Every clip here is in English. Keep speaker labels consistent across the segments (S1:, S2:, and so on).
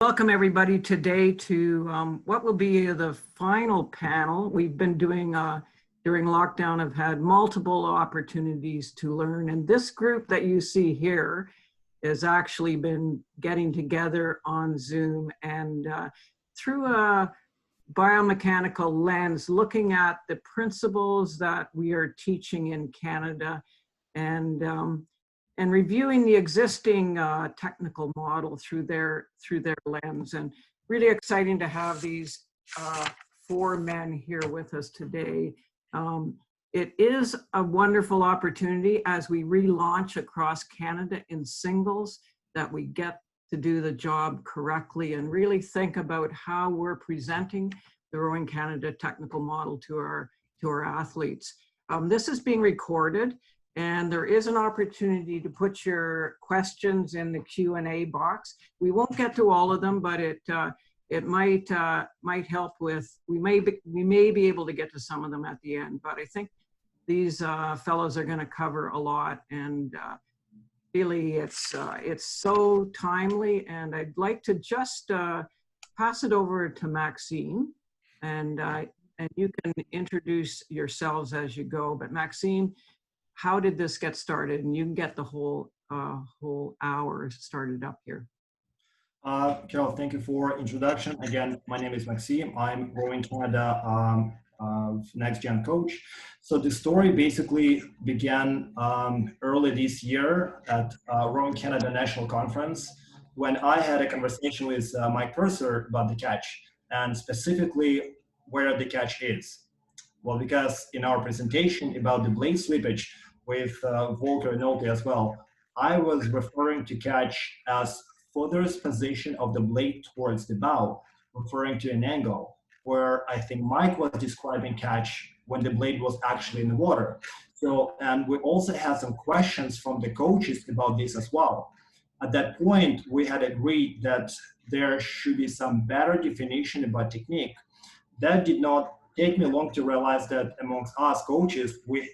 S1: Welcome everybody today to what will be the final panel. We've been doing, during lockdown, have had multiple opportunities to learn. And this group that you see here has actually been getting together on Zoom and through a biomechanical lens, looking at the principles that we are teaching in Canada and reviewing the existing technical model through their lens. And really exciting to have these four men here with us today. It is a wonderful opportunity as we relaunch across Canada in singles that we get to do the job correctly and really think about how we're presenting the Rowing Canada technical model to our athletes. This is being recorded, and there is an opportunity to put your questions in the Q&A box. We won't get to all of them, but it might help with, we may be able to get to some of them at the end, but I think these fellows are gonna cover a lot, and really it's so timely. And I'd like to just pass it over to Maxime, and you can introduce yourselves as you go. But Maxime, how did this get started? And you can get the whole hour started up here.
S2: Carol, thank you for introduction. Again, my name is Maxime. I'm Rowing Canada NextGen coach. So the story basically began early this year at Rowing Canada National Conference when I had a conversation with Mike Purcer about the catch, and specifically where the catch is. Well, because in our presentation about the blade slippage with Volker Nolte as well, I was referring to catch as furthest position of the blade towards the bow, referring to an angle, where I think Mike was describing catch when the blade was actually in the water. So, and we also had some questions from the coaches about this as well. At that point, we had agreed that there should be some better definition about technique. That did not take me long to realize that amongst us coaches, we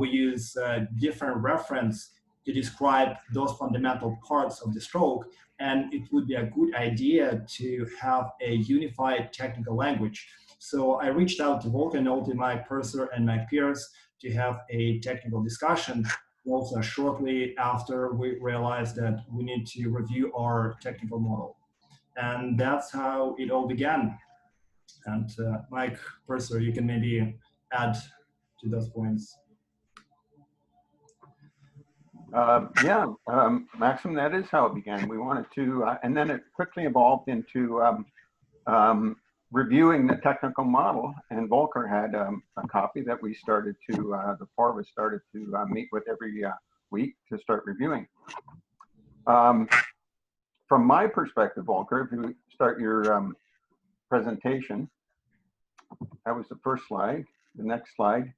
S2: use different reference to describe those fundamental parts of the stroke, and it would be a good idea to have a unified technical language. So I reached out to Volker Nolte, Mike Purcer, and Mike Pearce to have a technical discussion. Also, shortly after, we realized that we need to review our technical model. And that's how it all began. And Mike Purcer, you can maybe add to those points.
S3: Maxim, that is how it began. We wanted to, and then it quickly evolved into reviewing the technical model. And Volker had a copy that we started to, the four of us started to meet with every week to start reviewing. From my perspective, Volker, if you start your presentation, that was the first slide. The next slide.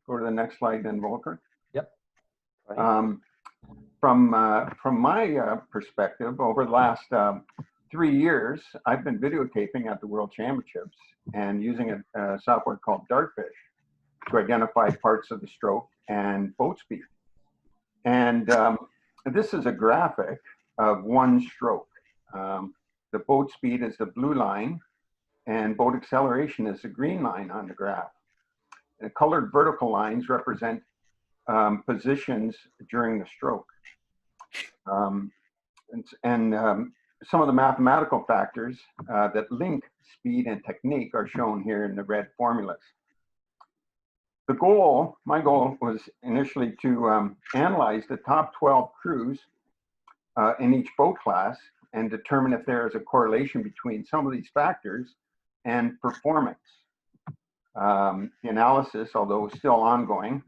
S3: Go to the next slide then, Volker.
S4: Yep.
S3: From my perspective, over the last 3 years, I've been videotaping at the World Championships and using a software called Dartfish to identify parts of the stroke and boat speed. And this is a graphic of one stroke. The boat speed is the blue line, and boat acceleration is the green line on the graph. The colored vertical lines represent positions during the stroke. Some of the mathematical factors that link speed and technique are shown here in the red formulas. The goal, my goal, was initially to analyze the top 12 crews in each boat class and determine if there is a correlation between some of these factors and performance. The analysis, although still ongoing,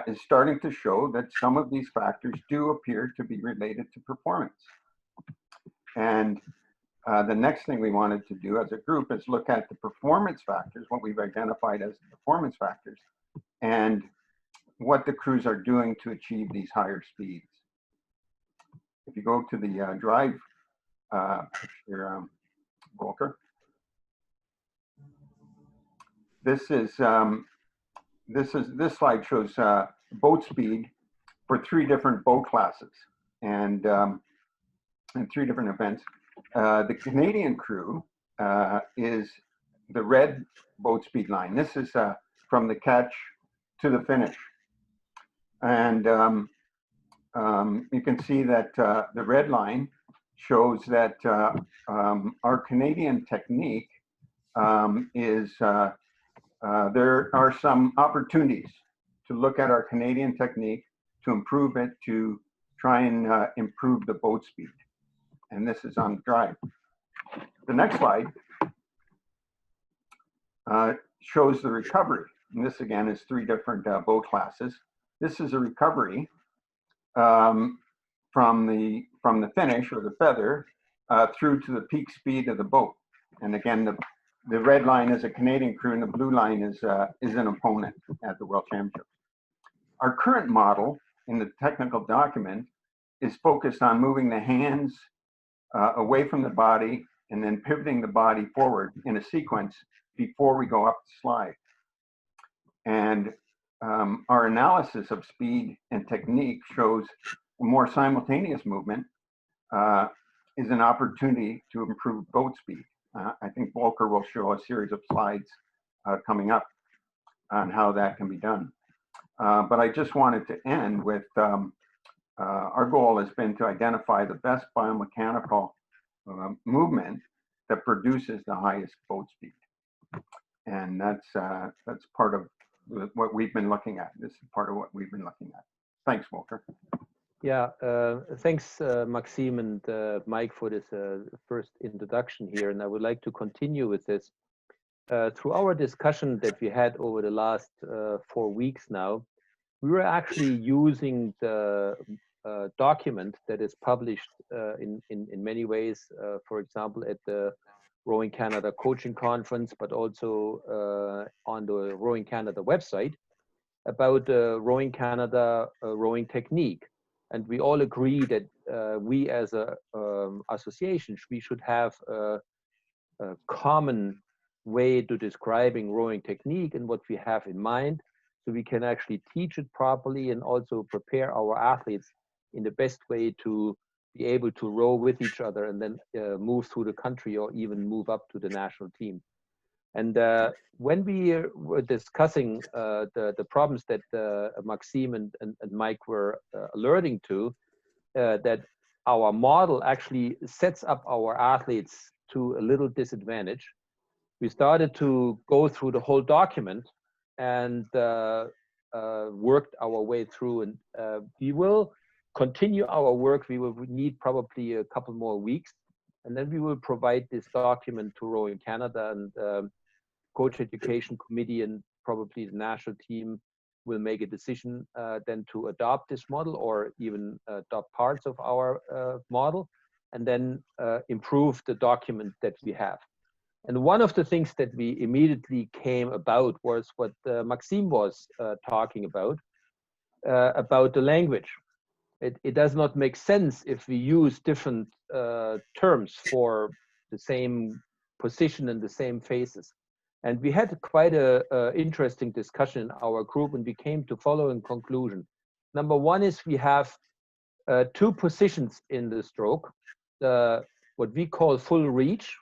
S3: is starting to show that some of these factors do appear to be related to performance. And the next thing we wanted to do as a group is look at the performance factors, what we've identified as the performance factors, and what the crews are doing to achieve these higher speeds. If you go to the drive picture, Volker, this slide shows boat speed for 3 different boat classes. and 3 different events. The Canadian crew is the red boat speed line. This is from the catch to the finish. And you can see that the red line shows that our Canadian technique is, there are some opportunities to look at our Canadian technique to improve it, to try and improve the boat speed. And this is on drive. The next slide shows the recovery. And this again is 3 different boat classes. This is a recovery from the finish or the feather through to the peak speed of the boat. And again, the red line is a Canadian crew and the blue line is an opponent at the World Championships. Our current model in the technical document is focused on moving the hands away from the body and then pivoting the body forward in a sequence before we go up the slide. And our analysis of speed and technique shows a more simultaneous movement is an opportunity to improve boat speed. I think Volker will show a series of slides coming up on how that can be done. But I just wanted to end with our goal has been to identify the best biomechanical movement that produces the highest boat speed. And that's part of what we've been looking at. This is part of what we've been looking at. Thanks, Volker.
S4: Yeah, thanks, Maxime and Mike, for this first introduction here. And I would like to continue with this. Through our discussion that we had over the last 4 weeks now, we were actually using the document that is published in many ways, for example, at the Rowing Canada Coaching Conference, but also on the Rowing Canada website about Rowing Canada rowing technique. And we all agree that we as a association, we should have a common way to describing rowing technique and what we have in mind, so we can actually teach it properly and also prepare our athletes in the best way to be able to row with each other and then move through the country or even move up to the national team. And when we were discussing the problems that Maxime and Mike were alerting to, that our model actually sets up our athletes to a little disadvantage, we started to go through the whole document and worked our way through. And we will continue our work. We will need probably a couple more weeks, and then we will provide this document to Rowing Canada, and Coach Education Committee and probably the national team will make a decision then to adopt this model or even adopt parts of our model, and then improve the document that we have. And one of the things that we immediately came about was what Maxime was talking about the language. It does not make sense if we use different terms for the same position and the same phases. And we had quite a interesting discussion in our group, and we came to following conclusion. Number one is we have 2 positions in the stroke. What we call full reach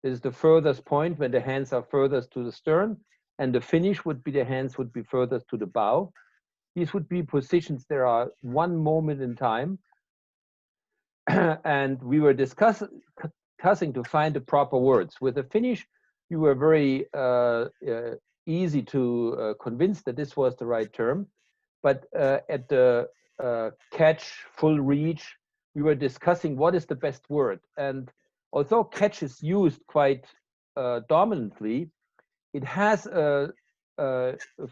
S4: is the furthest point when the hands are furthest to the stern, and the finish would be the hands would be furthest to the bow. These would be positions that are one moment in time. And we were discussing to find the proper words. With the finish, we were very easy to convince that this was the right term. But at the catch, full reach, we were discussing what is the best word. And although catch is used quite dominantly, it has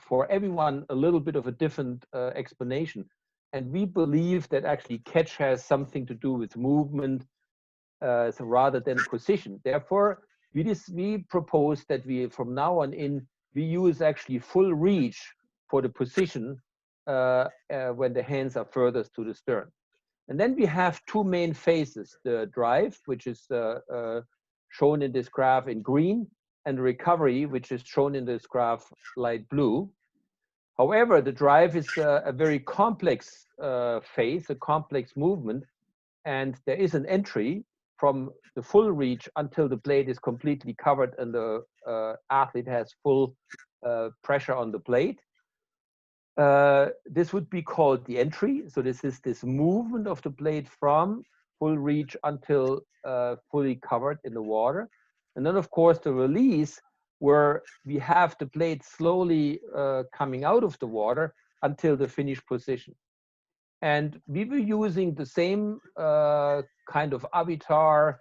S4: for everyone a little bit of a different explanation. And we believe that actually catch has something to do with movement so rather than position. Therefore, we propose that we, from now on in, we use actually full reach for the position when the hands are furthest to the stern. And then we have 2 main phases, the drive, which is shown in this graph in green, and recovery, which is shown in this graph light blue. However, the drive is a very complex phase, a complex movement, and there is an entry from the full reach until the blade is completely covered and the athlete has full pressure on the blade. This would be called the entry. So this is this movement of the blade from full reach until fully covered in the water. And then, of course, the release, where we have the blade slowly coming out of the water until the finish position. And we were using the same kind of avatar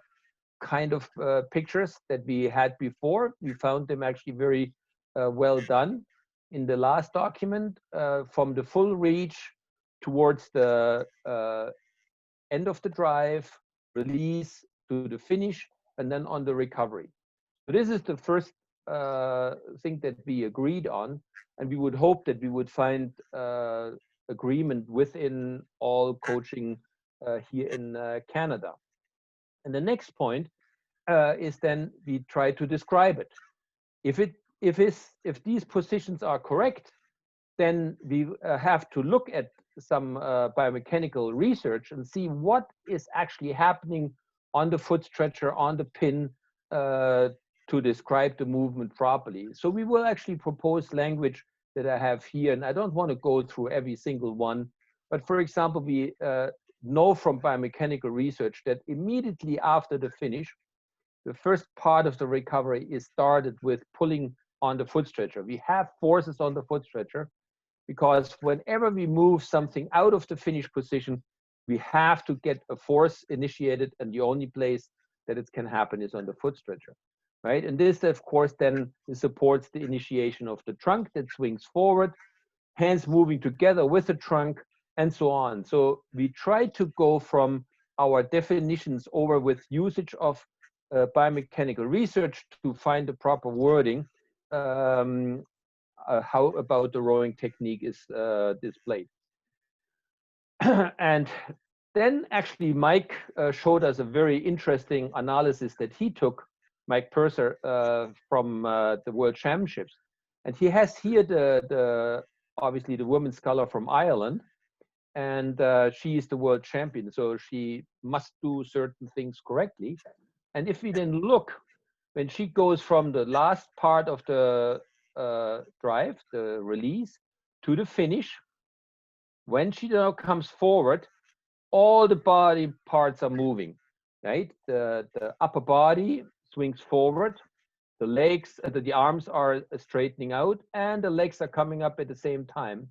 S4: kind of pictures that we had before. We found them actually very well done in the last document, from the full reach towards the end of the drive, release to the finish, and then on the recovery. So this is the first thing that we agreed on, and we would hope that we would find agreement within all coaching here in Canada. And the next point is then we try to describe it. If these positions are correct, then we have to look at some biomechanical research and see what is actually happening on the foot stretcher, on the pin, to describe the movement properly. So we will actually propose language that I have here, and I don't want to go through every single one, but for example, we know from biomechanical research that immediately after the finish, the first part of the recovery is started with pulling on the foot stretcher. We have forces on the foot stretcher because whenever we move something out of the finish position, we have to get a force initiated, and the only place that it can happen is on the foot stretcher, right? And this, of course, then supports the initiation of the trunk that swings forward, hands moving together with the trunk, and so on. So we try to go from our definitions over with usage of biomechanical research to find the proper wording, how about the rowing technique is displayed. And then actually Mike showed us a very interesting analysis that he took, Mike Purcer, from the World Championships. And he has here obviously the women's sculler from Ireland, and she is the world champion, so she must do certain things correctly. And if we then look, when she goes from the last part of the drive, the release, to the finish, when she now comes forward, all the body parts are moving, right? The upper body swings forward, the legs, the arms are straightening out, and the legs are coming up at the same time.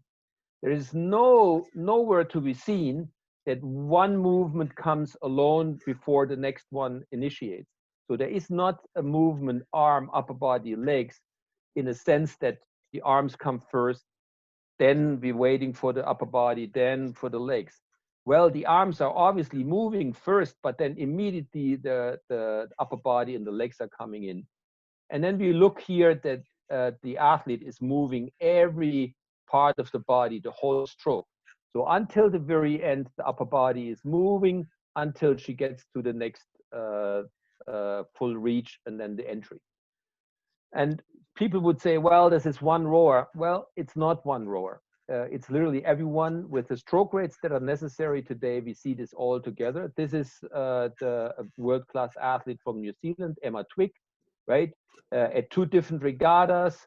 S4: There is nowhere to be seen that one movement comes alone before the next one initiates. So there is not a movement, arm, upper body, legs, in a sense that the arms come first, then we're waiting for the upper body, then for the legs. Well, the arms are obviously moving first, but then immediately the upper body and the legs are coming in. And then we look here that the athlete is moving every part of the body, the whole stroke. So until the very end, the upper body is moving until she gets to the next full reach and then the entry. And people would say, well, this is one rower. Well, it's not one rower. It's literally everyone with the stroke rates that are necessary today. We see this all together. This is the world-class athlete from New Zealand, Emma Twigg, right? At 2 different regattas,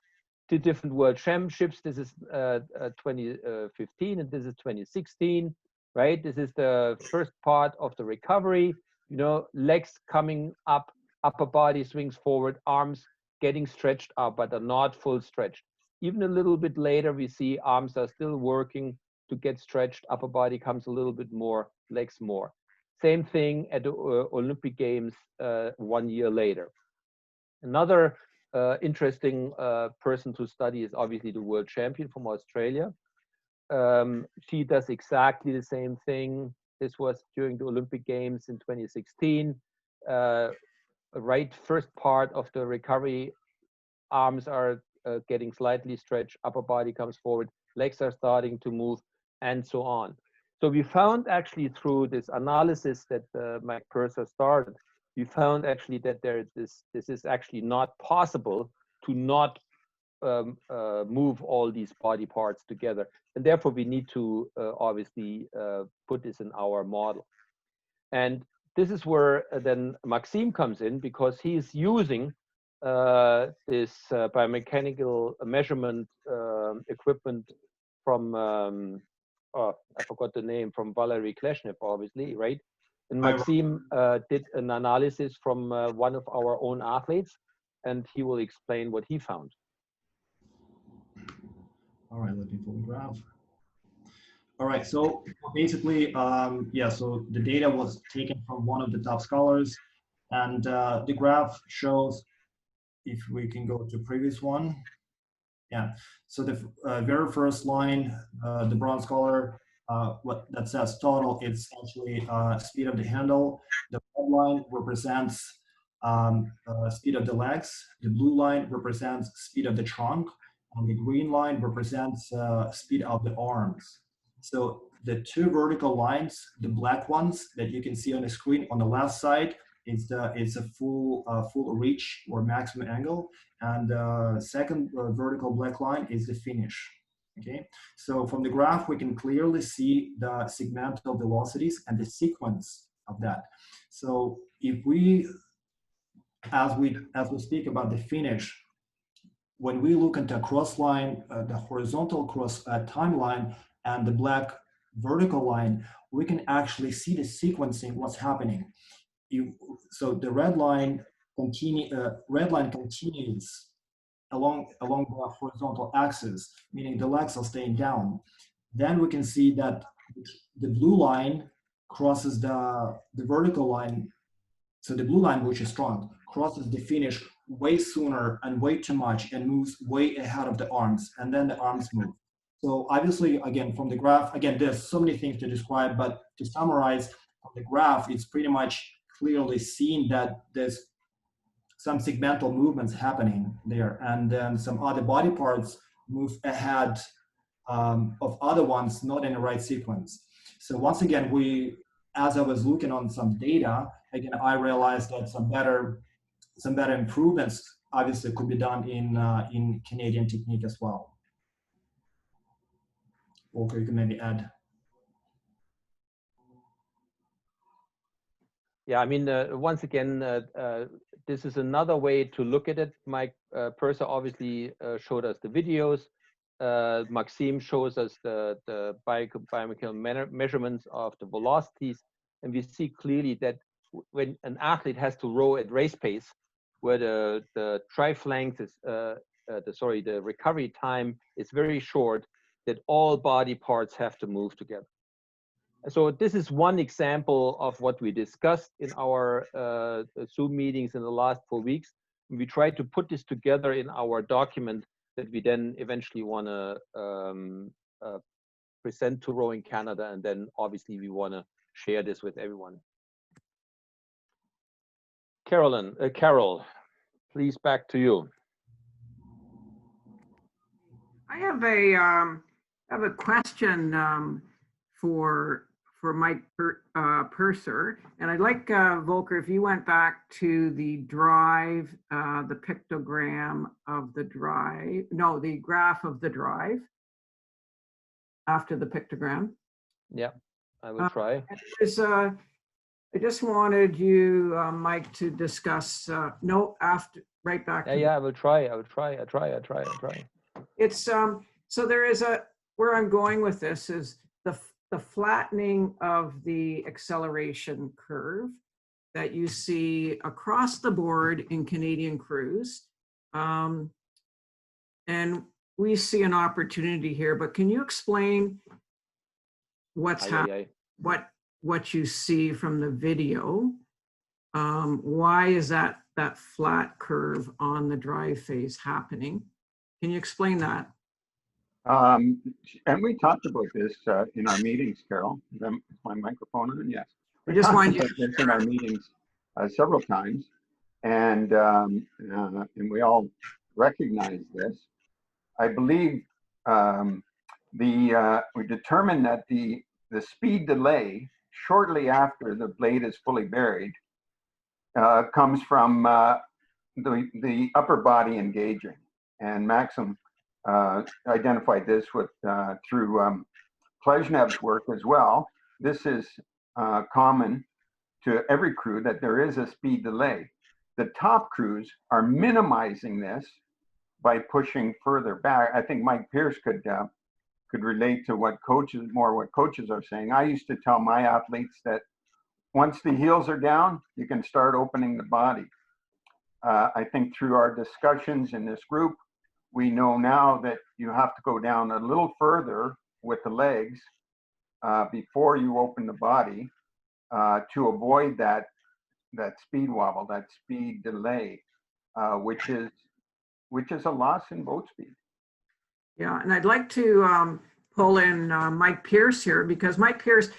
S4: 2 different world championships. This is 2015 and this is 2016, right? This is the first part of the recovery. You know, legs coming up, upper body swings forward, arms getting stretched out, but are not full stretched. Even a little bit later, we see arms are still working to get stretched, upper body comes a little bit more, legs more. Same thing at the Olympic Games 1 year later. Another interesting person to study is obviously the world champion from Australia. She does exactly the same thing. This was during the Olympic Games in 2016. Right first part of the recovery, arms are getting slightly stretched, upper body comes forward, legs are starting to move, and so on. So we found actually through this analysis that Mike Purcer started, we found actually that this is actually not possible to not move all these body parts together. And therefore, we need to obviously put this in our model. And this is where then Maksym comes in, because he's using this biomechanical measurement equipment from, oh, I forgot the name, from Valery Kleshnev, obviously, right? And Maksym did an analysis from one of our own athletes, and he will explain what he found.
S2: All right, let me pull the graph. All right, so basically, yeah, so the data was taken from one of the top scholars, and the graph shows, if we can go to previous one. Yeah, so the very first line, the bronze scholar, what that says total, it's actually speed of the handle. The red line represents speed of the legs. The blue line represents speed of the trunk, and the green line represents speed of the arms. So the two vertical lines, the black ones that you can see on the screen on the left side, it's a full reach or maximum angle, and second vertical black line is the finish. Okay, so from the graph we can clearly see the segmental velocities and the sequence of that. So if we, as we speak about the finish, when we look into a cross line, the horizontal cross timeline and the black vertical line, we can actually see the sequencing, what's happening. So the red line continues along the horizontal axis, meaning the legs are staying down. Then we can see that the blue line crosses the vertical line. So the blue line, which is strong, crosses the finish way sooner and way too much and moves way ahead of the arms, and then the arms move. So obviously, again, from the graph, again, there's so many things to describe, but to summarize, from the graph, it's pretty much clearly seen that there's some segmental movements happening there, and then some other body parts move ahead of other ones, not in the right sequence. So once again, as I was looking on some data, again, I realized that some better improvements obviously could be done in Canadian technique as well. Volker, you can maybe add.
S4: Yeah, I mean, once again, this is another way to look at it. Mike Purcer obviously showed us the videos. Maksym shows us the biomechanical measurements of the velocities. And we see clearly that when an athlete has to row at race pace, where the drive length is, the recovery time is very short, that all body parts have to move together. So this is one example of what we discussed in our Zoom meetings in the last 4 weeks. We tried to put this together in our document that we then eventually want to present to Rowing Canada, and then obviously we want to share this with everyone. Carol, please, back to you.
S1: I have a question for Mike Purcer, and I'd like Volker, if you went back to the drive, the pictogram of the drive, no, the graph of the drive after the pictogram.
S4: Yeah, I will try.
S1: I just wanted you, Mike, to discuss. No, after, right back.
S4: Yeah, I will try. I try.
S1: It's so there is where I'm going with this is the flattening of the acceleration curve that you see across the board in Canadian crews. And we see an opportunity here, but can you explain what's happening, what you see from the video? Why is that flat curve on the drive phase happening? Can you explain that?
S3: And we talked about this in our meetings, Carol. Is my microphone on? Yes.
S1: I just want you
S3: this in our meetings several times, and we all recognize this. I believe we determined that the speed delay shortly after the blade is fully buried comes from the upper body engaging. and Maksym identified this with through Plezhnev's work as well. This is common to every crew, that there is a speed delay. The top crews are minimizing this by pushing further back. I think Mike Pearce could relate to what coaches are saying. I used to tell my athletes that once the heels are down, you can start opening the body. I think through our discussions in this group, we know now that you have to go down a little further with the legs before you open the body to avoid that speed wobble, that speed delay, which is a loss in boat speed.
S1: Yeah, and I'd like to pull in Mike Pearce here, because Mike Pearce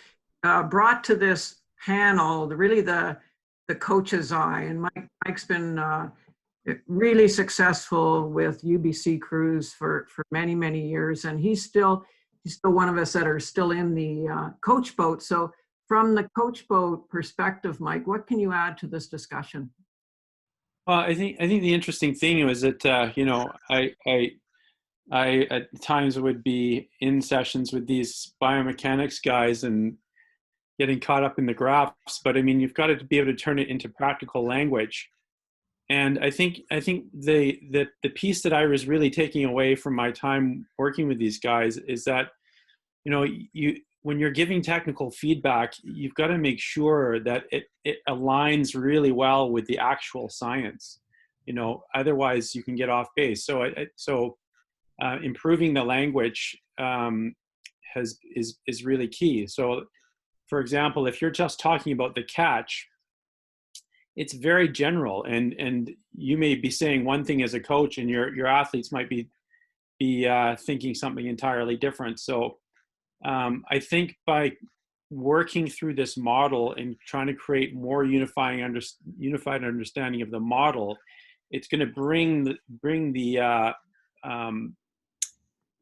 S1: brought to this panel the coach's eye, and Mike's been really successful with UBC crews for many, many years, and he's still one of us that are still in the coach boat. So from the coach boat perspective, Mike, what can you add to this discussion?
S5: Well, I think the interesting thing was that you know, I at times would be in sessions with these biomechanics guys and getting caught up in the graphs, but I mean, you've got to be able to turn it into practical language. And I think the piece that I was really taking away from my time working with these guys is that, you know, when you're giving technical feedback, you've got to make sure that it aligns really well with the actual science. You know, otherwise you can get off base. So improving the language is really key. So, for example, if you're just talking about the catch, it's very general, and you may be saying one thing as a coach, and your athletes might be thinking something entirely different. So I think by working through this model and trying to create more unified understanding of the model, it's going to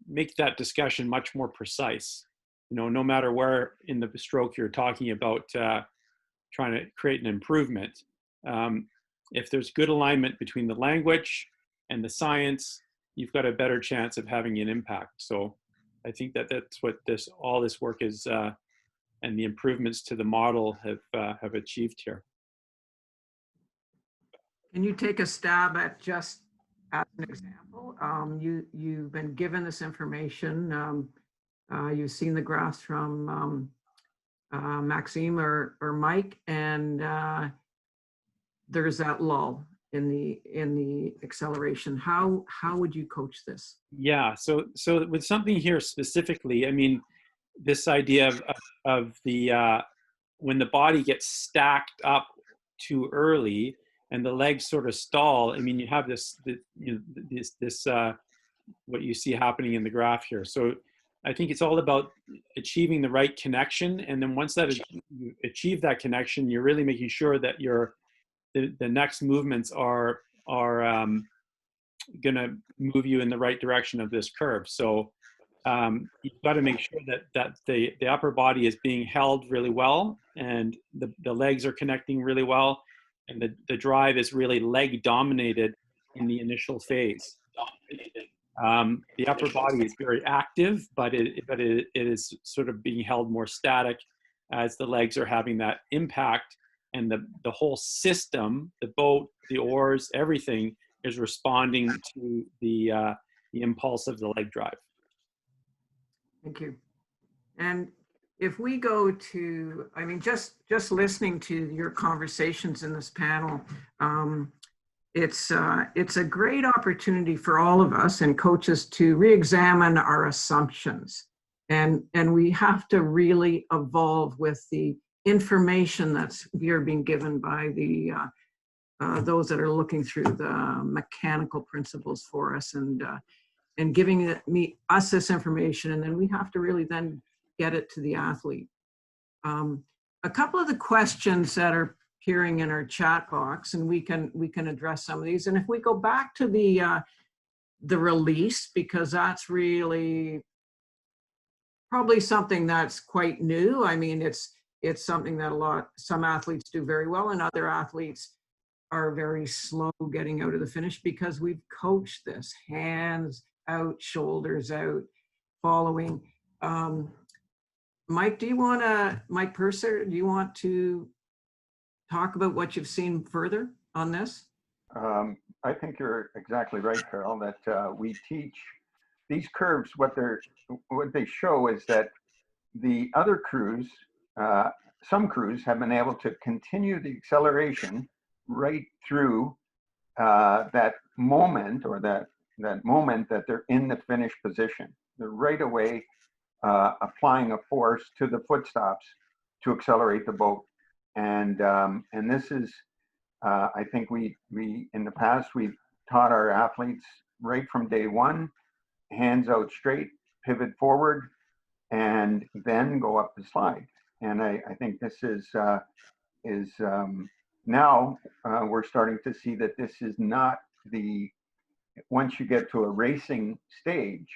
S5: make that discussion much more precise. You know, no matter where in the stroke you're talking about trying to create an improvement. If there's good alignment between the language and the science, you've got a better chance of having an impact. So I think that's what all this work is, and the improvements to the model have achieved here.
S1: Can you take a stab at, just as an example, you've been given this information, you've seen the graphs from Maksym or Mike, and there's that lull in the acceleration. How would you coach this?
S5: Yeah, so with something here specifically, I mean, this idea of the when the body gets stacked up too early and the legs sort of stall. I mean, you have this what you see happening in the graph here. So I think it's all about achieving the right connection, and then once that you achieve that connection, you're really making sure that the next movements are going to move you in the right direction of this curve. So you've got to make sure that the upper body is being held really well, and the legs are connecting really well, and the drive is really leg dominated in the initial phase. The upper body is very active, but it is sort of being held more static as the legs are having that impact, and the whole system, the boat, the oars, everything is responding to the impulse of the leg drive.
S1: Thank you. And if we go to, I mean, just listening to your conversations in this panel, it's a great opportunity for all of us and coaches to re-examine our assumptions, and we have to really evolve with the information that's we're being given by the those that are looking through the mechanical principles for us, and giving us this information, and then we have to really then get it to the athlete. A couple of the questions that are appearing in our chat box, and we can address some of these. And if we go back to the release, because that's really probably something that's quite new. I mean, it's something that some athletes do very well, and other athletes are very slow getting out of the finish because we've coached this hands out, shoulders out, following. Mike, Mike Purcer, do you want to talk about what you've seen further on this?
S3: I think you're exactly right, Carol, that we teach these curves. What they show is that the other crews, some crews have been able to continue the acceleration right through that moment, or that moment that they're in the finish position. They're right away applying a force to the foot stops to accelerate the boat. And this is, I think we in the past, we taught our athletes right from day one, hands out straight, pivot forward, and then go up the slide. And I think this is now we're starting to see that this is not once you get to a racing stage,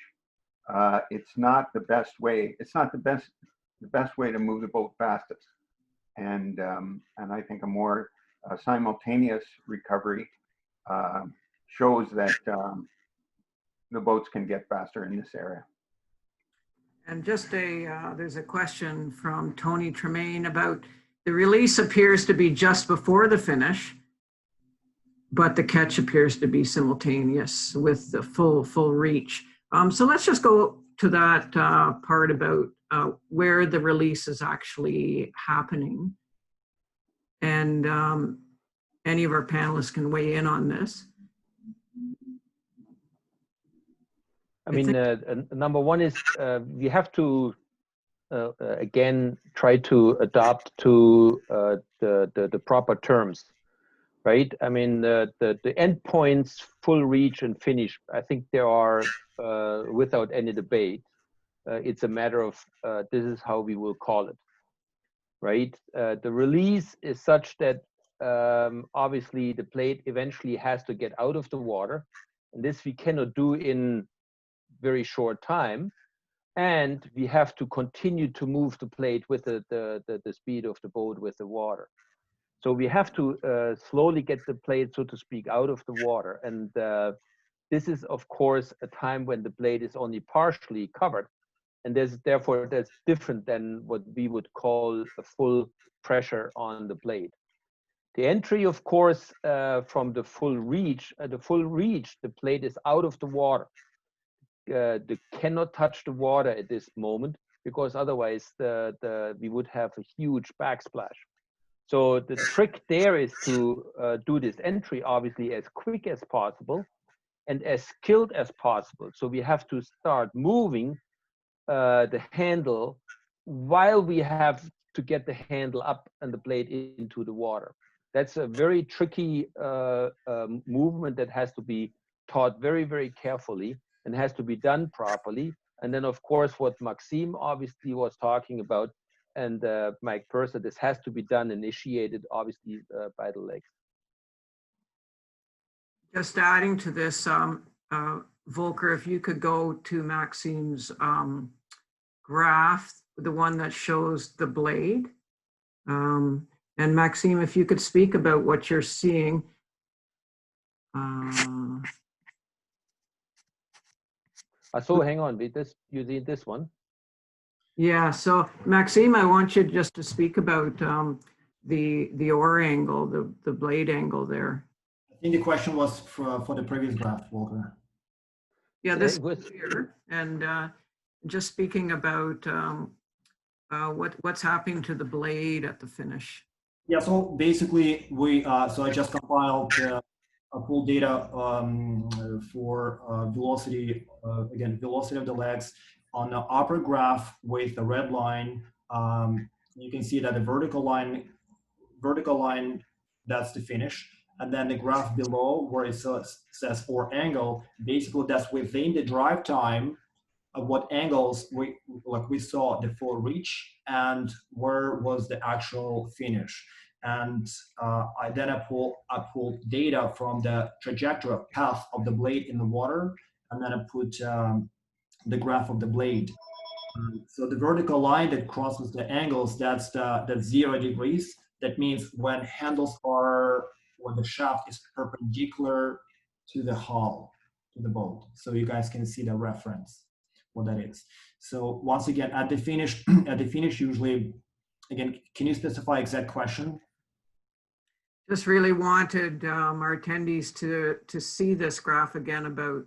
S3: it's not the best way. It's not the best way to move the boat fastest. And I think a more simultaneous recovery shows that the boats can get faster in this area.
S1: And just there's a question from Tony Tremaine about the release appears to be just before the finish, but the catch appears to be simultaneous with the full reach. So let's just go to that part about where the release is actually happening. And any of our panelists can weigh in on this.
S4: I mean, number one is we have to again try to adapt to the proper terms, right? I mean, the endpoints, full reach and finish, I think there are without any debate. It's a matter of this is how we will call it, right? The release is such that obviously the plate eventually has to get out of the water, and this we cannot do in very short time, and we have to continue to move the plate with the speed of the boat with the water. So we have to slowly get the plate, so to speak, out of the water, and this is of course a time when the plate is only partially covered, and therefore that's different than what we would call a full pressure on the plate. The entry, of course, from the full reach, the plate is out of the water. They cannot touch the water at this moment, because otherwise we would have a huge backsplash. So the trick there is to do this entry obviously as quick as possible and as skilled as possible. So we have to start moving the handle while we have to get the handle up and the blade into the water. That's a very tricky movement that has to be taught very, very carefully and has to be done properly. And then, of course, what Maksym obviously was talking about, and Mike Purcer, this has to be done, initiated obviously by the legs.
S1: Just adding to this, Volker, if you could go to Maksym's graph, the one that shows the blade. And Maksym, if you could speak about what you're seeing.
S4: So hang on, you need this one?
S1: Yeah, so Maksym, I want you just to speak about the oar angle, the blade angle there.
S2: I think the question was for the previous graph, Volker.
S1: Yeah, this was here, and just speaking about what's happening to the blade at the finish.
S2: Yeah, so basically so I just compiled full data for velocity, again, velocity of the legs. On the upper graph with the red line, you can see that the vertical line, that's the finish. And then the graph below where it says oar angle, basically that's within the drive time of what angles we saw the full reach and where was the actual finish. And I pulled data from the trajectory path of the blade in the water, and then I put the graph of the blade. So the vertical line that crosses the angles, that's 0 degrees. That means when handles are or the shaft is perpendicular to the hull, to the boat. So you guys can see the reference, what that is. So once again, at the finish, usually, again, can you specify exact question?
S1: Just really wanted our attendees to see this graph again about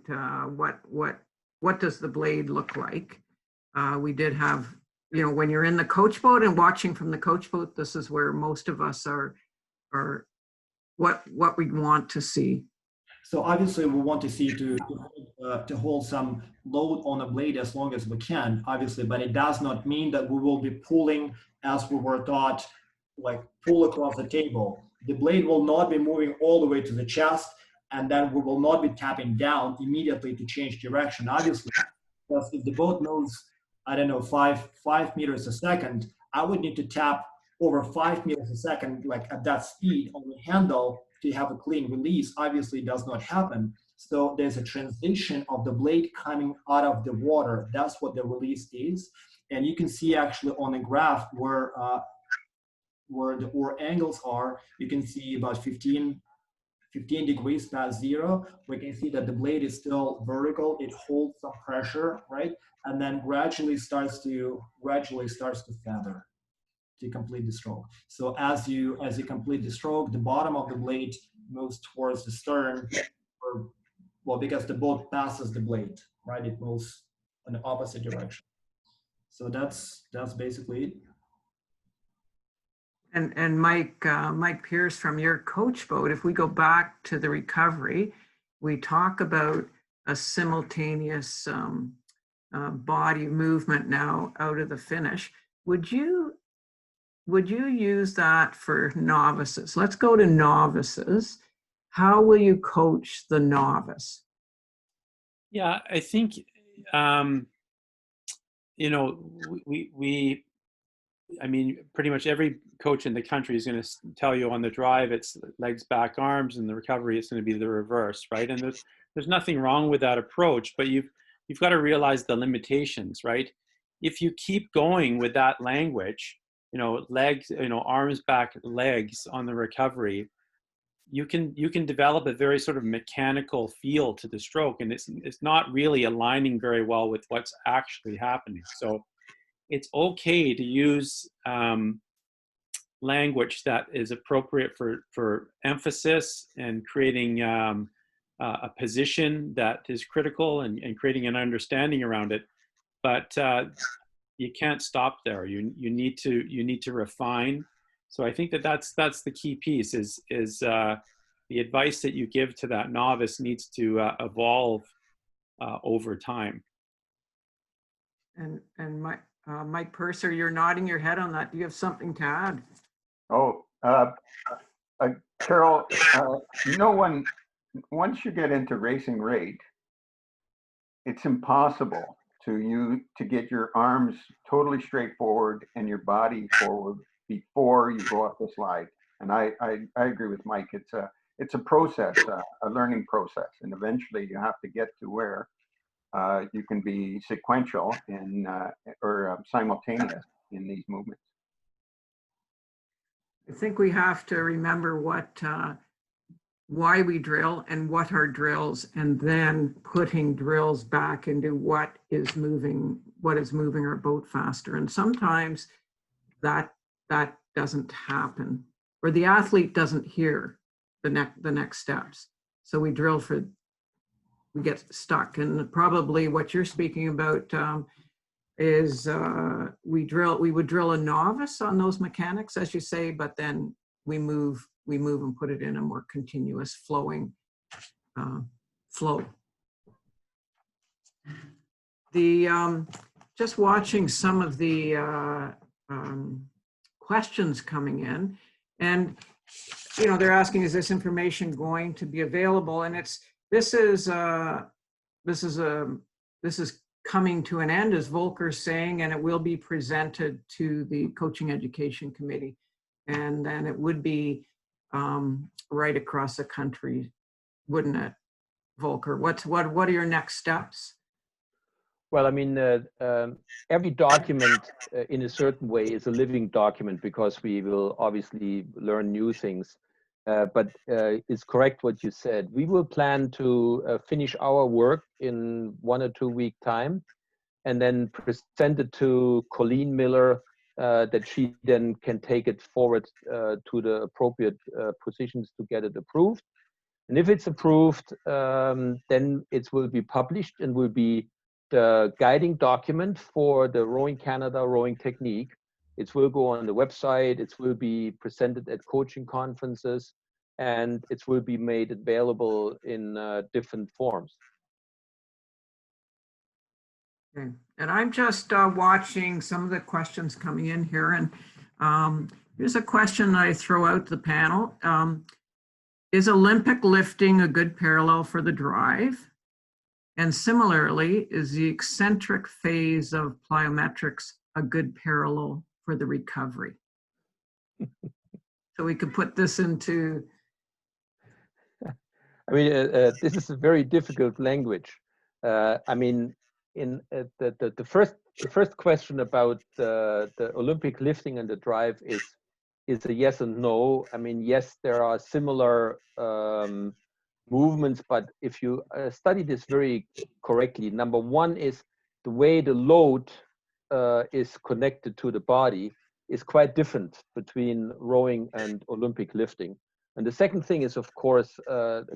S1: what does the blade look like. We did have, you know, when you're in the coach boat and watching from the coach boat, this is where most of us are what we want to see.
S2: So obviously we want to see to hold some load on the blade as long as we can, obviously, but it does not mean that we will be pulling as we were taught, like pull across the table. The blade will not be moving all the way to the chest, and then we will not be tapping down immediately to change direction, obviously, because if the boat moves, I don't know, five meters a second, I would need to tap over 5 meters a second, like at that speed on the handle to have a clean release. Obviously, it does not happen. So there's a transition of the blade coming out of the water. That's what the release is. And you can see actually on the graph where the oar angles are, you can see about 15 degrees past zero. We can see that the blade is still vertical. It holds some pressure, right? And then gradually starts to feather to complete the stroke. So as you complete the stroke, the bottom of the blade moves towards the stern, because the boat passes the blade, right? It moves in the opposite direction. So that's basically it.
S1: And Mike Pearce, from your coach boat, if we go back to the recovery, we talk about a simultaneous body movement now out of the finish. Would you use that for novices? Let's go to novices. How will you coach the novice?
S5: Yeah, I think, you know, I mean, pretty much every coach in the country is going to tell you on the drive, it's legs, back, arms, and the recovery is going to be the reverse, right? And there's nothing wrong with that approach, but you've got to realize the limitations, right? If you keep going with that language, you know, legs, you know, arms, back, legs on the recovery, you can develop a very sort of mechanical feel to the stroke, and it's not really aligning very well with what's actually happening. So it's okay to use language that is appropriate for emphasis and creating a position that is critical and creating an understanding around it. But you can't stop there. You need to refine. So I think that's the key piece is the advice that you give to that novice needs to evolve over time.
S1: And Mike Purcer, you're nodding your head on that. Do you have something to add?
S3: Oh, Carol, no one, once you get into racing rate, it's impossible to get your arms totally straight forward and your body forward before you go up the slide. And I agree with Mike. It's a process, a learning process, and eventually you have to get to where you can be sequential or simultaneous in these movements.
S1: I think we have to remember why we drill and what are drills, and then putting drills back into what is moving our boat faster. And sometimes that doesn't happen, or the athlete doesn't hear the next steps. So we get stuck. And probably what you're speaking about is we would drill a novice on those mechanics, as you say, but then we move and put it in a more continuous flowing flow. Just watching some of the questions coming in, and you know, they're asking, is this information going to be available? And this is coming to an end, as Volker's saying, and it will be presented to the Coaching Education Committee. And then it would be right across the country, wouldn't it, Volker? What are your next steps?
S4: Well, I mean, every document in a certain way is a living document, because we will obviously learn new things. but it's correct what you said. We will plan to finish our work in 1 or 2 week time, and then present it to Colleen Miller, that she then can take it forward to the appropriate positions to get it approved. And if it's approved, then it will be published and will be the guiding document for the Rowing Canada rowing technique. It will go on the website, it will be presented at coaching conferences, and it will be made available in different forms.
S1: Okay. And I'm just watching some of the questions coming in here, and here's a question I throw out to the panel. Is Olympic lifting a good parallel for the drive? And similarly, is the eccentric phase of plyometrics a good parallel for the recovery? So we could put this into...
S4: I mean, this is a very difficult language. I mean, in the first question about the Olympic lifting and the drive is a yes and no. I mean, yes, there are similar movements, but if you study this very correctly, number one is the way the load is connected to the body is quite different between rowing and Olympic lifting. And the second thing is, of course,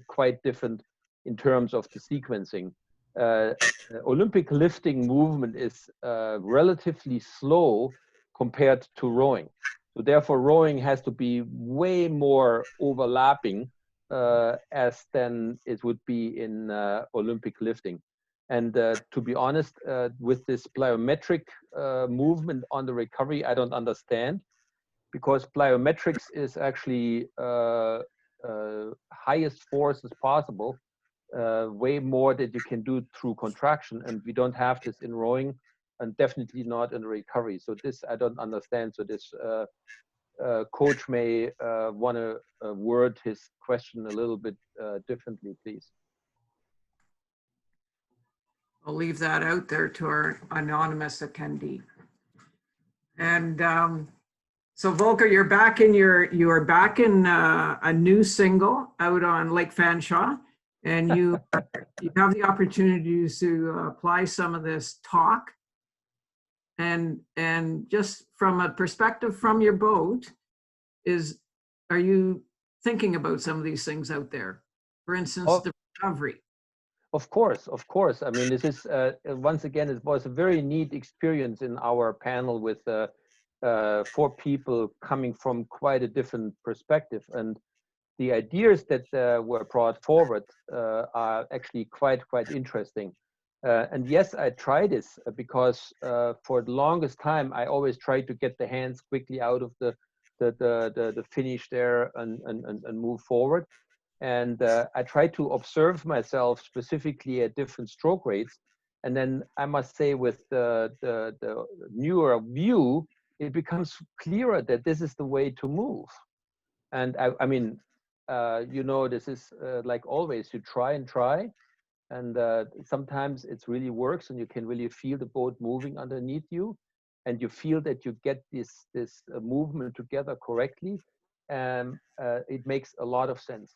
S4: quite different in terms of the sequencing. Olympic lifting movement is relatively slow compared to rowing. So therefore, rowing has to be way more overlapping as than it would be in Olympic lifting. And to be honest, with this plyometric movement on the recovery, I don't understand, because plyometrics is actually highest force as possible, way more that you can do through contraction, and we don't have this in rowing, and definitely not in recovery. So this I don't understand. So this coach may want to word his question a little bit differently, please.
S1: I'll leave that out there to our anonymous attendee. And so Volker, you are back in a new single out on Lake Fanshawe, and you have the opportunity to apply some of this talk. And just from a perspective from your boat, are you thinking about some of these things out there? For instance, the recovery.
S4: Of course. I mean, this is, once again, it was a very neat experience in our panel with 4 people coming from quite a different perspective. And the ideas that were brought forward are actually quite interesting. And yes, I tried this because for the longest time, I always tried to get the hands quickly out of the finish there and move forward. And I try to observe myself specifically at different stroke rates. And then I must say, with the newer view, it becomes clearer that this is the way to move. And I mean, you know, this is like always, you try and try. And sometimes it really works, and you can really feel the boat moving underneath you. And you feel that you get this movement together correctly. And it makes a lot of sense.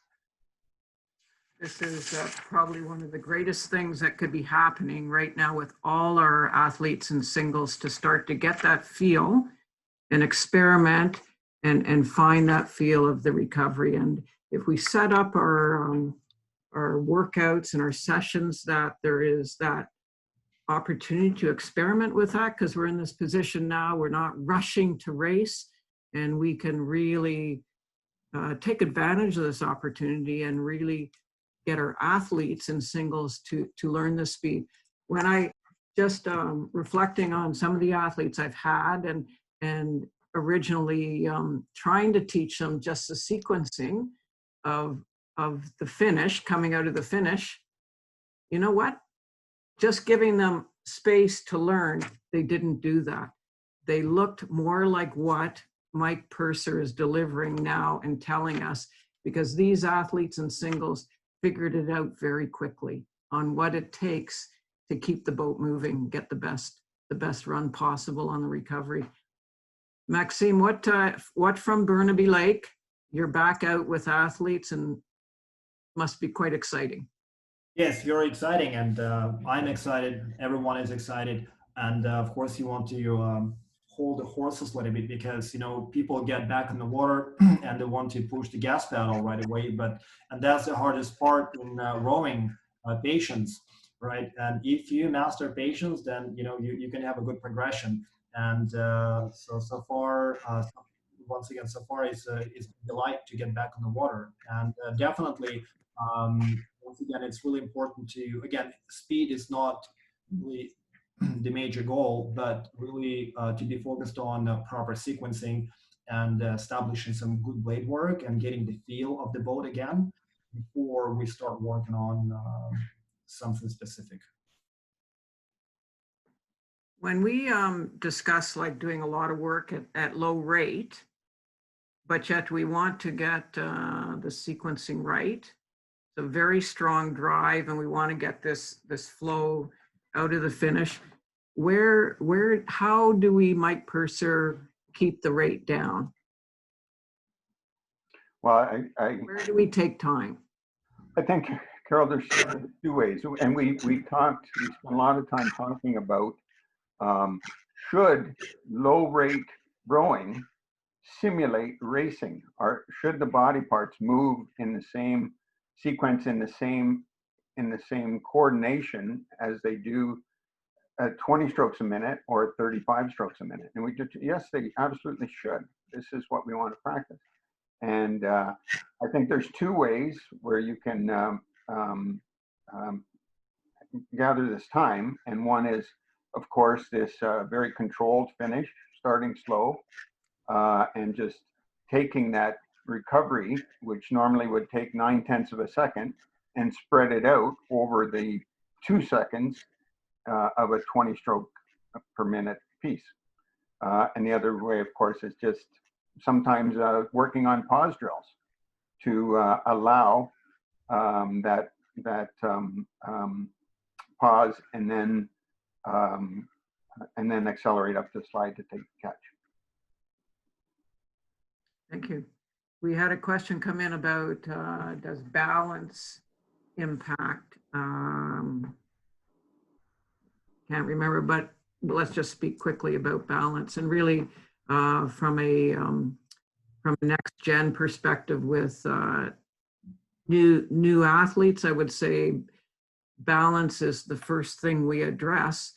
S1: This is probably one of the greatest things that could be happening right now with all our athletes and singles, to start to get that feel and experiment and find that feel of the recovery. And if we set up our workouts and our sessions, that there is that opportunity to experiment with that, because we're in this position now, we're not rushing to race, and we can really take advantage of this opportunity and really get our athletes and singles to learn the speed. When I just reflecting on some of the athletes I've had and originally trying to teach them just the sequencing of the finish, coming out of the finish, you know what? Just giving them space to learn, they didn't do that. They looked more like what Mike Purcer is delivering now and telling us, because these athletes and singles figured it out very quickly on what it takes to keep the boat moving, get the best run possible on the recovery. Maxime, what from Burnaby Lake? you're back out with athletes and must be quite exciting.
S2: Yes, very exciting, and I'm excited. Everyone is excited, and of course, you want to hold the horses a little bit because people get back in the water and they want to push the gas pedal right away. And that's the hardest part in rowing patience, right? And if you master patience, then you can have a good progression. And so far, once again, so far it's a delight to get back on the water, and definitely. Once again, it's really important to, again, speed is not really the major goal, but really to be focused on proper sequencing and establishing some good blade work and getting the feel of the boat again before we start working on something specific.
S1: When we discuss like doing a lot of work at low rate, but yet we want to get the sequencing right, a very strong drive, and we want to get this flow out of the finish. How do we, Mike Purcer, keep the rate down?
S3: Well,
S1: where do we take time?
S3: I think, Carol, there's two ways, and we spent a lot of time talking about should low rate rowing simulate racing, or should the body parts move in the same sequence, in the same coordination as they do at 20 strokes a minute or 35 strokes a minute? And yes, they absolutely should. This is what we want to practice. And I think there's two ways where you can gather this time. And one is, of course, this very controlled finish, starting slow and just taking that recovery, which normally would take 9/10 of a second, and spread it out over the 2 seconds of a 20 stroke per minute piece. And the other way, of course, is just sometimes working on pause drills to allow that pause and then accelerate up the slide to take the catch.
S1: Thank you. We had a question come in about does balance impact? Can't remember, but let's just speak quickly about balance. And really, from a NextGen perspective with new athletes, I would say balance is the first thing we address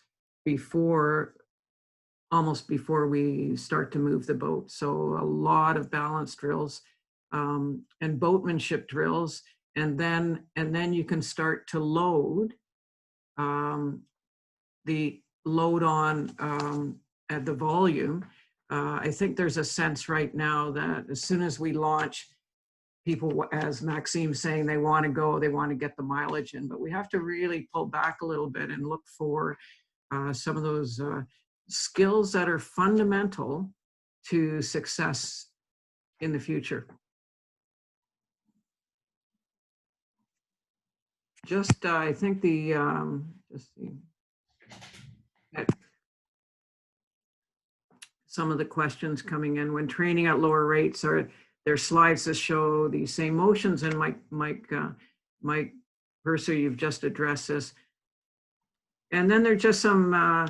S1: almost before we start to move the boat. So a lot of balance drills and boatmanship drills, and then you can start to load the load on at the volume. I think there's a sense right now that as soon as we launch, people, as Maxim's saying, they want to get the mileage in, but we have to really pull back a little bit and look for some of those skills that are fundamental to success in the future. Just, I think some of the questions coming in when training at lower rates are their slides that show the same motions, and Mike Purcer, you've just addressed this. And then there's just some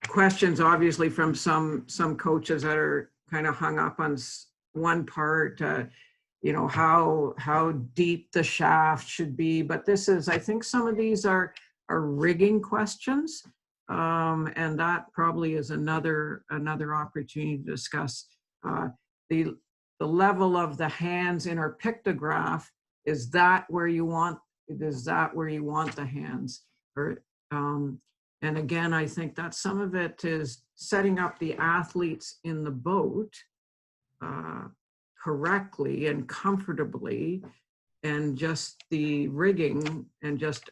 S1: questions, obviously, from some coaches that are kind of hung up on one part, how deep the shaft should be. But this is, I think some of these are rigging questions. And that probably is another opportunity to discuss the level of the hands in our pictograph. Is that where you want the hands? Or and again, I think that some of it is setting up the athletes in the boat correctly and comfortably, and just the rigging and just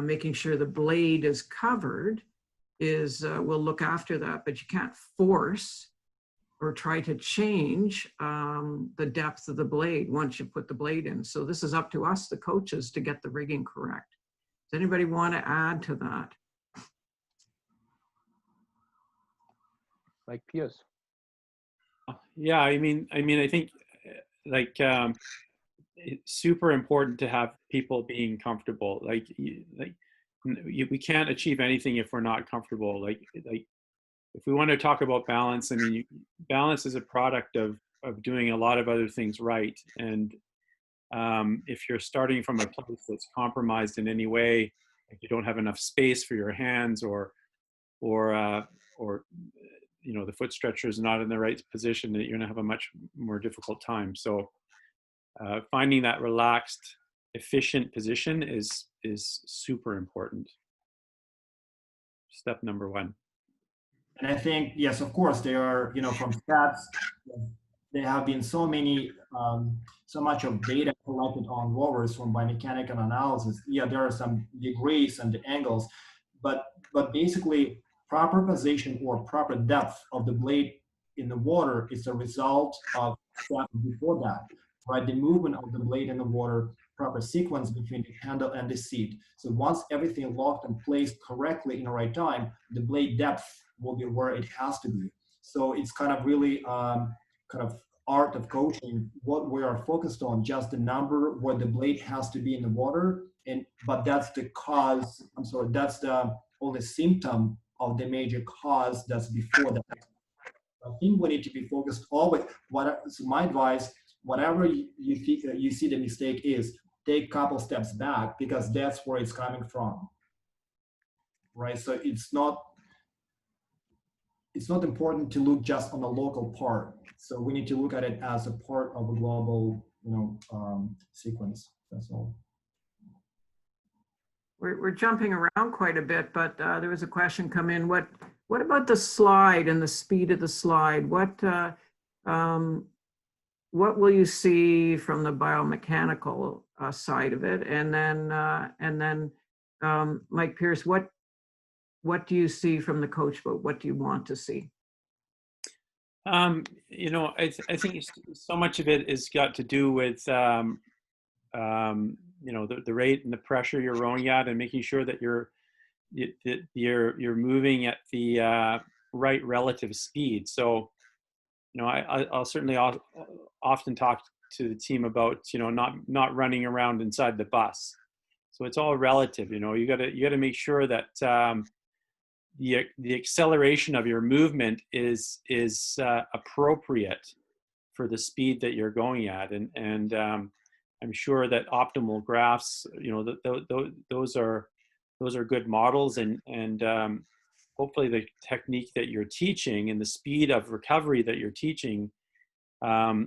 S1: making sure the blade is covered is we'll look after that, but you can't force or try to change the depth of the blade once you put the blade in. So this is up to us, the coaches, to get the rigging correct. Does anybody want to add to that?
S4: Mike Pearce.
S5: Yeah, I mean, I think like it's super important to have people being comfortable. We can't achieve anything if we're not comfortable. Like if we want to talk about balance, I mean, balance is a product of doing a lot of other things right. And if you're starting from a place that's compromised in any way, like you don't have enough space for your hands, or you know, the foot stretcher is not in the right position, that you're going to have a much more difficult time. So finding that relaxed, efficient position is super important. Step number one.
S2: And I think, yes, of course, there are, you know, from stats, there have been so much of data collected on rovers from biomechanical analysis. Yeah, there are some degrees and the angles, but basically proper position or proper depth of the blade in the water is a result of steps before that, right? The movement of the blade in the water, proper sequence between the handle and the seat. So once everything locked and placed correctly in the right time, the blade depth will be where it has to be. So it's kind of really kind of art of coaching, what we are focused on, just the number where the blade has to be in the water, but that's the cause, I'm sorry, that's the only symptom of the major cause that's before that. I think we need to be focused always. So my advice, whatever you see the mistake is, take a couple steps back, because that's where it's coming from, right? So it's not important to look just on the local part. So we need to look at it as a part of a global, you know, sequence. That's all.
S1: We're jumping around quite a bit, but there was a question come in. What about the slide and the speed of the slide? What will you see from the biomechanical side of it? And then Mike Pearce, what do you see from the coach boat? What do you want to see?
S5: You know, I think so much of it is got to do with you know, the rate and the pressure you're rowing at, and making sure that you're moving at the right relative speed. So, you know, I'll certainly often talk to the team about, you know, not running around inside the bus. So it's all relative. You know, you gotta make sure that the acceleration of your movement is appropriate for the speed that you're going at, and I'm sure that optimal graphs, you know, those are good models, and hopefully the technique that you're teaching and the speed of recovery that you're teaching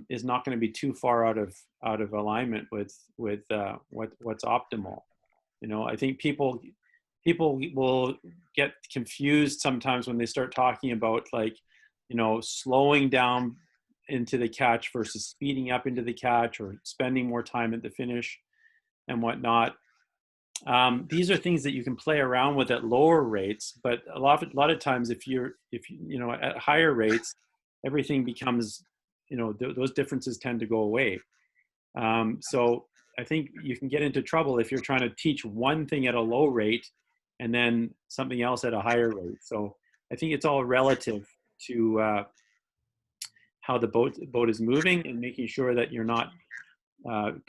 S5: is not going to be too far out of alignment with what's optimal. You know, I think people will get confused sometimes when they start talking about, like, you know, slowing down into the catch versus speeding up into the catch, or spending more time at the finish and whatnot. These are things that you can play around with at lower rates, but a lot of times if you know, at higher rates, everything becomes, you know, those differences tend to go away. So I think you can get into trouble if you're trying to teach one thing at a low rate and then something else at a higher rate. So I think it's all relative to how the boat is moving, and making sure that you're not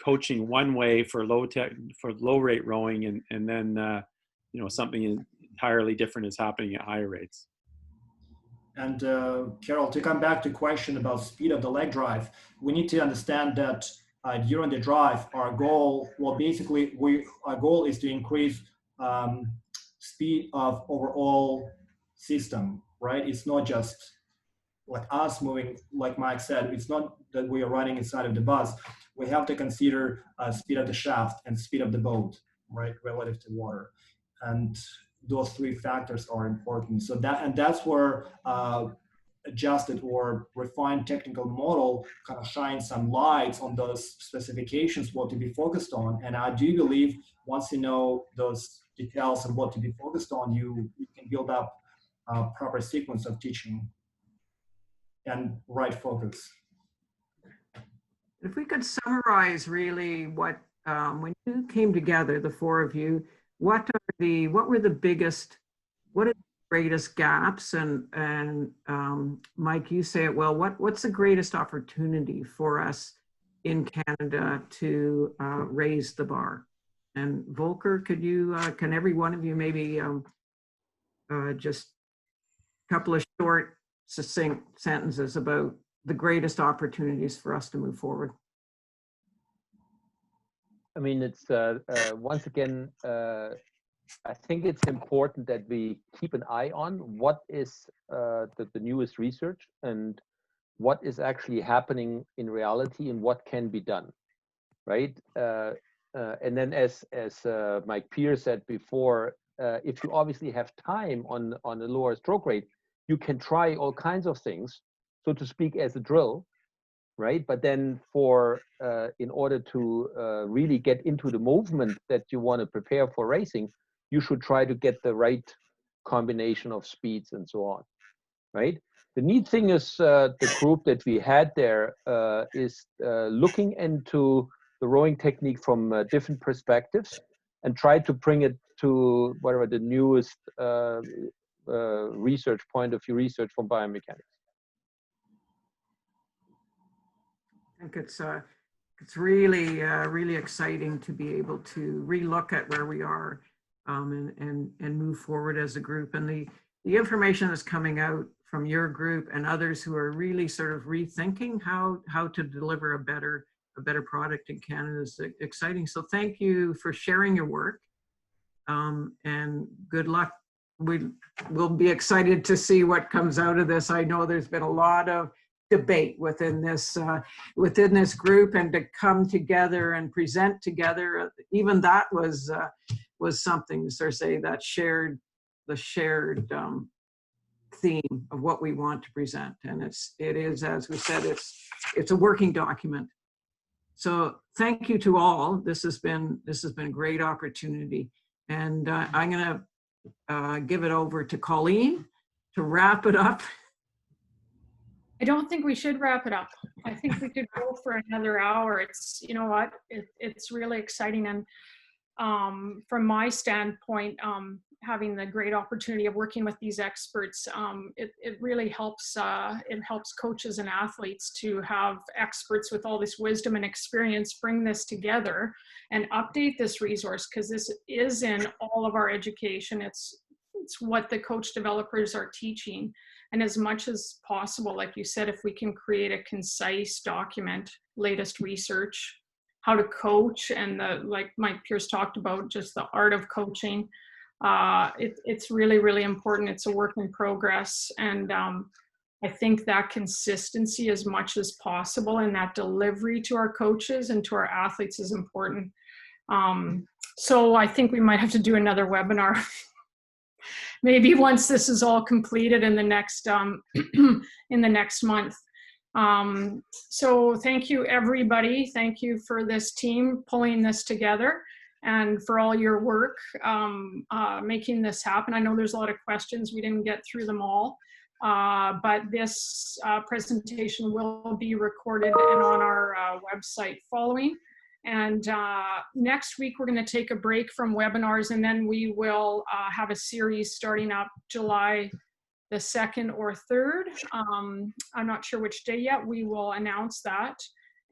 S5: coaching one way for low rate rowing, and then you know, something entirely different is happening at higher rates.
S2: And Carol, to come back to question about speed of the leg drive, we need to understand that during the drive, our goal is to increase speed of overall system, right? It's not just like us moving, like Mike said, it's not that we are running inside of the bus. We have to consider speed of the shaft and speed of the boat, right, relative to water. And those three factors are important. So that's where adjusted or refined technical model kind of shines some lights on those specifications, what to be focused on. And I do believe once you know those details and what to be focused on, you can build up a proper sequence of teaching and right focus.
S1: If we could summarize really what, when you came together, the four of you, what were the biggest greatest gaps, and Mike, you say it well. What's the greatest opportunity for us in Canada to raise the bar? And Volker, could you, can every one of you maybe just a couple of short, succinct sentences about the greatest opportunities for us to move forward?
S4: I mean, it's once again, I think it's important that we keep an eye on what is the newest research and what is actually happening in reality and what can be done, right? And then as Mike Pearce said before, if you obviously have time on a lower stroke rate, you can try all kinds of things, so to speak, as a drill, right? But then in order to really get into the movement that you want to prepare for racing, you should try to get the right combination of speeds and so on, right? The neat thing is the group that we had there is looking into the rowing technique from different perspectives and try to bring it to whatever the newest research point of view, research from biomechanics.
S1: I think it's really really exciting to be able to relook at where we are and move forward as a group. And the information that's coming out from your group and others who are really sort of rethinking how to deliver a better product in Canada is exciting. So thank you for sharing your work, and good luck. We'll be excited to see what comes out of this. I know there's been a lot of debate within this group, and to come together and present together, even that was something to sort of say that the shared theme of what we want to present. And it is, as we said, it's a working document. So thank you to all. This has been a great opportunity, and I'm going to give it over to Colleen to wrap it up.
S6: I don't think we should wrap it up. I think we could go for another hour. It's, you know what, it's really exciting. And from my standpoint, having the great opportunity of working with these experts, it really helps. It helps coaches and athletes to have experts with all this wisdom and experience bring this together and update this resource, because this is in all of our education. It's what the coach developers are teaching. And as much as possible, like you said, if we can create a concise document, latest research, how to coach, and like Mike Pearce talked about, just the art of coaching, it's really, really important. It's a work in progress. And I think that consistency as much as possible and that delivery to our coaches and to our athletes is important. So I think we might have to do another webinar maybe once this is all completed in the next month. So thank you, everybody. Thank you for this team pulling this together and for all your work making this happen. I know there's a lot of questions. We didn't get through them all, but this presentation will be recorded and on our website following. And next week, we're going to take a break from webinars, and then we will have a series starting up July the 2nd or 3rd. I'm not sure which day yet. We will announce that,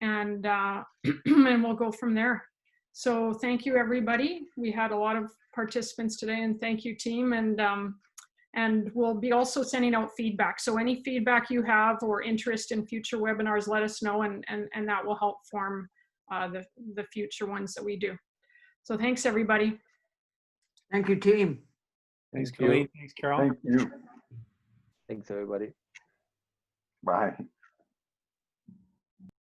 S6: and and we'll go from there. So thank you, everybody. We had a lot of participants today, and thank you, team. And we'll be also sending out feedback. So any feedback you have or interest in future webinars, let us know, and that will help form the future ones that we do. So thanks, everybody.
S1: Thank you, team.
S5: Thanks, Colleen. Thanks, Carol.
S3: Thank you.
S4: Thanks, everybody.
S3: Bye.